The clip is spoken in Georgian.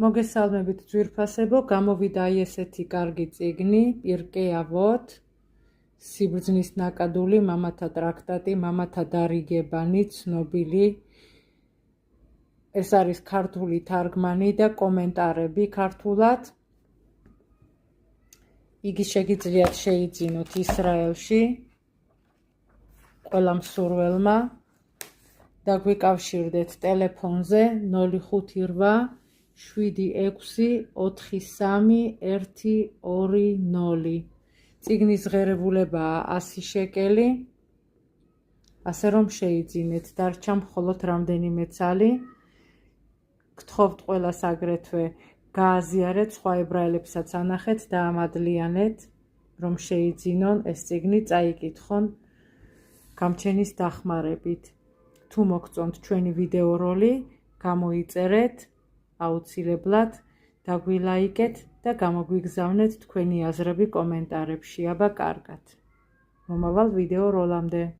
მოგესალმებით ძვირფასებო, გამოვიდა აი ესეთი კარგი წიგნი, პირკე ავოთ, სიბრძნის ნაკადული, მამათა ტრაქტატი, მამათა დარიგებანი, ცნობილი. ეს არის ქართული თარგმანი და კომენტარები ქართულად. იგი შეგიძლიათ შეიძინოთ ისრაელში, ყველა მსურველმა და გვიკავშირდეთ ტელეფონზე 058 76431220. წიგნის ღირებულებაა 100 შეკელი, ასე რომ შეიძინეთ, დარჩა მხოლოდ რამდენიმე ცალი. გთხოვთ ყველას აგრეთვე გააზიარეთ, სხვა ებრაელებსაც ანახეთ და ამადლიანეთ, რომ შეიძინონ ეს წიგნი, წაიკითხონ გამჩენის დახმარებით. თუ მოგწონთ ჩვენი ვიდეო როლი, გამოიწერეთ აუცილებლად, დაგვილაიკეთ და გამოგვიგზავნეთ თქვენი აზრები კომენტარებში. აბა კარგად. მომავალ ვიდეო როლამდე.